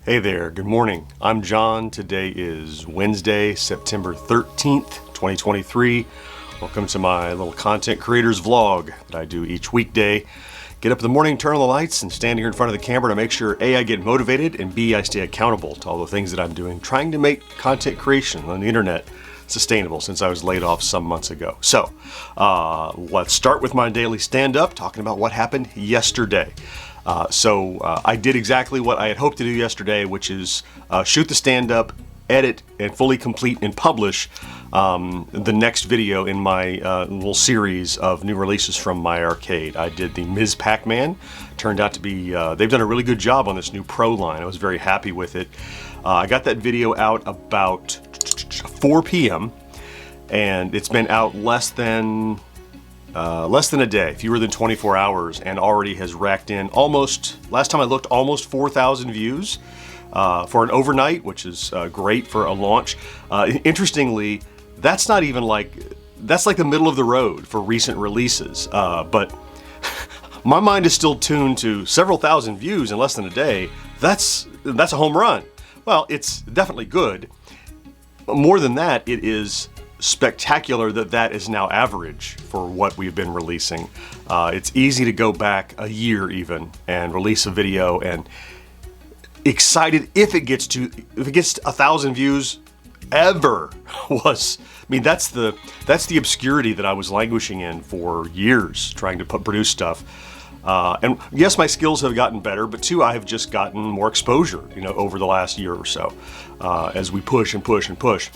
Hey there, good morning. I'm John. Today is Wednesday, September 13th, 2023. Welcome to my little content creators vlog that I do each weekday. Get up in the morning, turn on the lights, and stand here in front of the camera to make sure A, I get motivated, and B, I stay accountable to all the things that I'm doing, trying to make content creation on the internet sustainable since I was laid off some months ago. So let's start with my daily stand-up, talking about what happened yesterday. I did exactly what I had hoped to do yesterday, which is shoot the stand-up, edit, and fully complete and publish the next video in my little series of new releases from my arcade. I did the Ms. Pac-Man. Turned out to be, they've done a really good job on this new Pro line. I was very happy with it. I got that video out about 4 p.m. and it's been out less than a day, fewer than 24 hours, and already has racked in almost, last time I looked, almost 4,000 views for an overnight, which is great for a launch. Interestingly, that's not even that's like the middle of the road for recent releases, but my mind is still tuned to several thousand views in less than a day. That's a home run. Well, it's definitely good. More than that, it is spectacular that is now average for what we've been releasing. It's easy to go back a year even and release a video, and excited if it gets to 1,000 views ever was. I mean, that's the obscurity that I was languishing in for years, trying to produce stuff. And yes, my skills have gotten better, but two, I have just gotten more exposure, over the last year or so, as we push and push and push.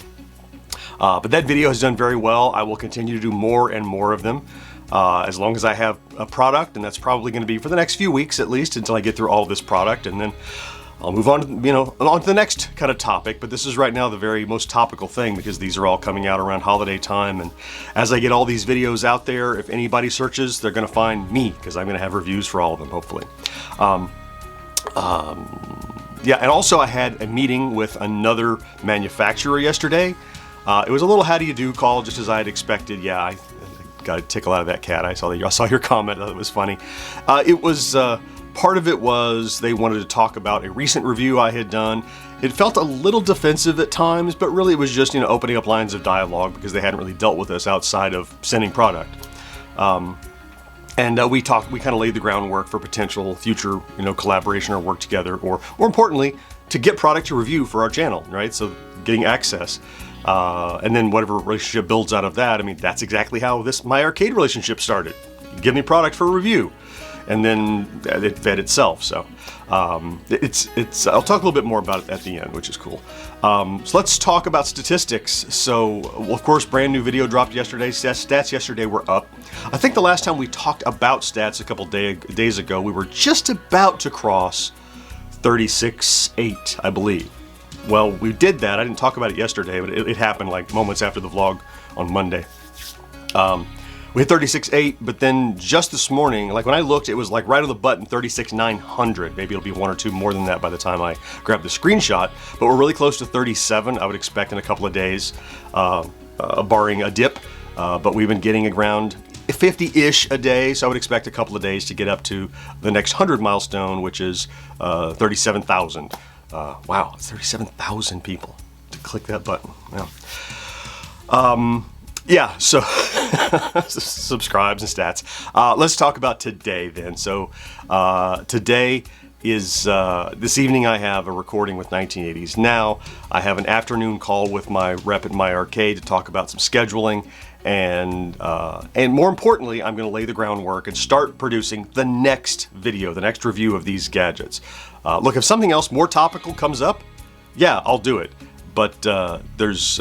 But that video has done very well. I will continue to do more and more of them as long as I have a product, and that's probably going to be for the next few weeks at least until I get through all of this product, and then I'll move on to, on to the next kind of topic. But this is right now the very most topical thing because these are all coming out around holiday time, and as I get all these videos out there, if anybody searches, they're going to find me because I'm going to have reviews for all of them, hopefully. Yeah, and also I had a meeting with another manufacturer yesterday. It was a little how do you do call, just as I had expected. Yeah, I got a tickle out of that cat. I saw your comment. I thought it was funny. It was part of it was they wanted to talk about a recent review I had done. It felt a little defensive at times, but really it was just opening up lines of dialogue because they hadn't really dealt with us outside of sending product. And we kind of laid the groundwork for potential future collaboration or work together, or more importantly, to get product to review for our channel, right? So getting access. And then whatever relationship builds out of that. I mean, that's exactly how my arcade relationship started. Give me product for review, and then it fed itself. So I'll talk a little bit more about it at the end, which is cool. So let's talk about statistics. So, well, of course, brand new video dropped yesterday. Stats yesterday were up. I think the last time we talked about stats a couple days ago, we were just about to cross 36.8, I believe. Well, we did that. I didn't talk about it yesterday, but it happened like moments after the vlog on Monday. We hit 36.8, but then just this morning, like when I looked, it was like right on the button, 36.900. Maybe it'll be one or two more than that by the time I grab the screenshot, but we're really close to 37, I would expect in a couple of days, barring a dip. But we've been getting around 50-ish a day, so I would expect a couple of days to get up to the next 100 milestone, which is 37,000. Wow, it's 37,000 people to click that button. Wow. Yeah, so subscribes and stats. Let's talk about today then. So today is, this evening I have a recording with 1980s Now. I have an afternoon call with my rep at my arcade to talk about some scheduling, and more importantly, I'm going to lay the groundwork and start producing the next video, the next review of these gadgets. Look, if something else more topical comes up, yeah, I'll do it. But there's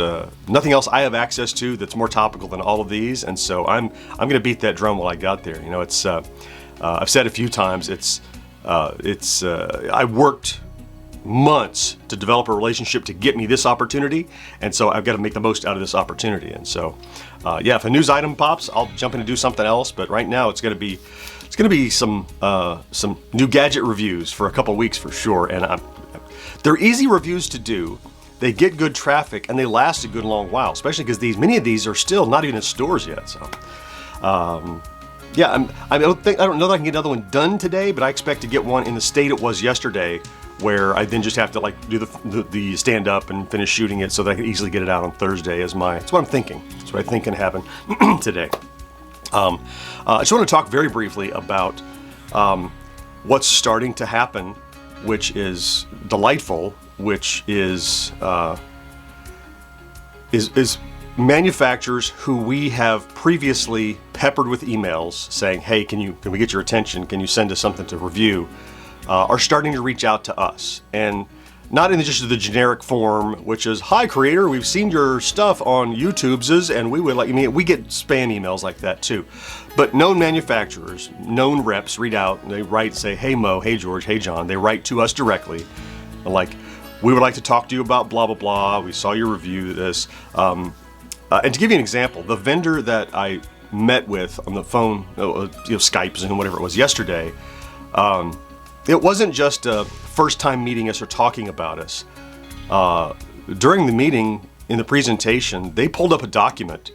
nothing else I have access to that's more topical than all of these, and so I'm going to beat that drum while I got there. It's I've said a few times, I worked months to develop a relationship to get me this opportunity, and so I've got to make the most out of this opportunity. And so, yeah, if a news item pops, I'll jump in and do something else. But right now, it's going to be some new gadget reviews for a couple weeks for sure, and they're easy reviews to do. They get good traffic and they last a good long while, especially because many of these are still not even in stores yet. So, yeah, I don't know that I can get another one done today, but I expect to get one in the state it was yesterday, where I then just have to like do the stand up and finish shooting it so that I can easily get it out on Thursday that's what I'm thinking. That's what I think can happen today. I just want to talk very briefly about what's starting to happen, which is delightful, which is manufacturers who we have previously peppered with emails saying, hey, can we get your attention? Can you send us something to review? Are starting to reach out to us, and not in just the generic form, which is, hi creator, we've seen your stuff on YouTube's and we would like, we get spam emails like that too. But known manufacturers, known reps read out, and they write, say, hey Mo, hey George, hey John. They write to us directly, like, we would like to talk to you about blah, blah, blah. We saw your review of this. And to give you an example, the vendor that I met with on the phone, Skype, Zoom, whatever it was yesterday, it wasn't just a first time meeting us or talking about us. During the meeting, in the presentation, they pulled up a document,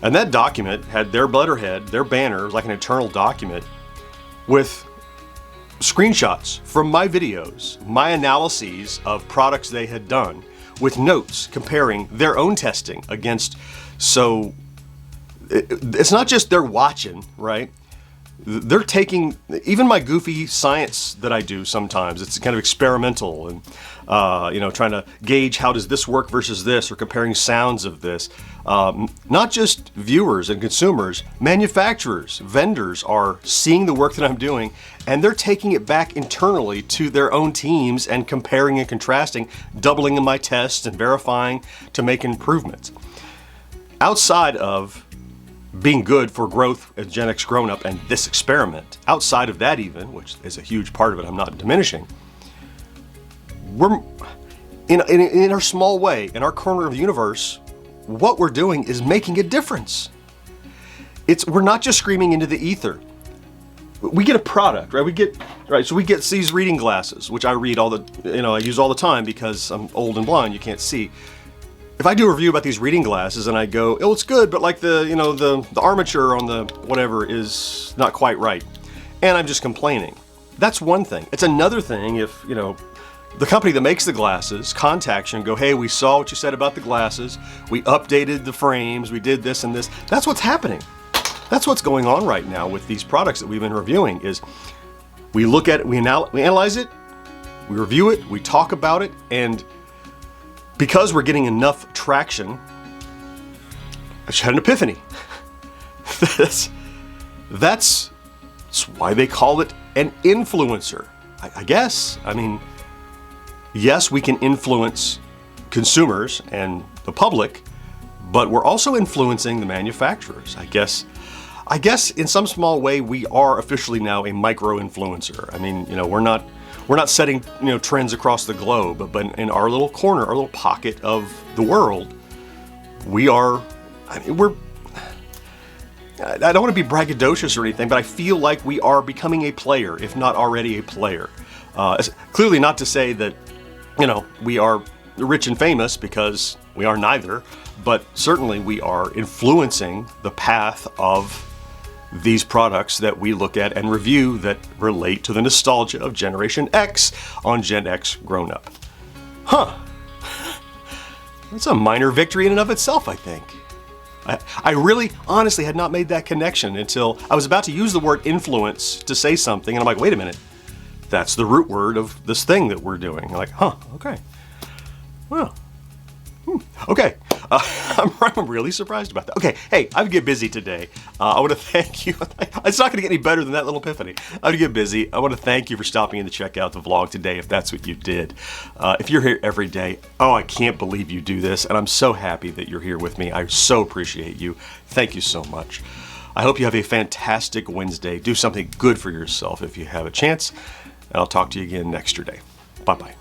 and that document had their letterhead, their banner, like an internal document, with screenshots from my videos, my analyses of products they had done, with notes comparing their own testing against. So it's not just they're watching, right? They're taking even my goofy science that I do sometimes. It's kind of experimental and trying to gauge how does this work versus this, or comparing sounds of this. Not just viewers and consumers, manufacturers, vendors are seeing the work that I'm doing, and they're taking it back internally to their own teams and comparing and contrasting, doubling in my tests and verifying to make improvements. Outside of being good for growth at GenXGrownUp and this experiment, outside of that even, which is a huge part of it, I'm not diminishing, we're, in our small way, in our corner of the universe, what we're doing is making a difference. We're not just screaming into the ether. We get a product, right? So we get these reading glasses, which I read I use all the time because I'm old and blind, you can't see. If I do a review about these reading glasses and I go, oh, it's good, but like the armature on the whatever is not quite right, and I'm just complaining, that's one thing. It's another thing if, the company that makes the glasses contacts you and go, hey, we saw what you said about the glasses, we updated the frames, we did this and this. That's what's happening. That's what's going on right now with these products that we've been reviewing. Is we look at it, we analyze it, we review it, we talk about it, and because we're getting enough traction, I just had an epiphany. That's why they call it an influencer, I guess. I mean, yes, we can influence consumers and the public, but we're also influencing the manufacturers. I guess in some small way we are officially now a micro-influencer. I mean, we're not setting trends across the globe, but in our little corner, our little pocket of the world, we are. I don't want to be braggadocious or anything, but I feel like we are becoming a player, if not already a player. Clearly not to say that we are rich and famous, because we are neither, but certainly we are influencing the path of these products that we look at and review that relate to the nostalgia of Generation X on GenXGrownUp. That's a minor victory in and of itself, I think. I really, honestly had not made that connection until I was about to use the word influence to say something, and I'm like, wait a minute, that's the root word of this thing that we're doing. I'm like, okay. Well, okay. I'm really surprised about that. Okay, hey, I would get busy today. I want to thank you. It's not going to get any better than that little epiphany. I would get busy. I want to thank you for stopping in to check out the vlog today, if that's what you did. If you're here every day, I can't believe you do this, and I'm so happy that you're here with me. I so appreciate you. Thank you so much. I hope you have a fantastic Wednesday. Do something good for yourself if you have a chance, and I'll talk to you again next day. Bye-bye.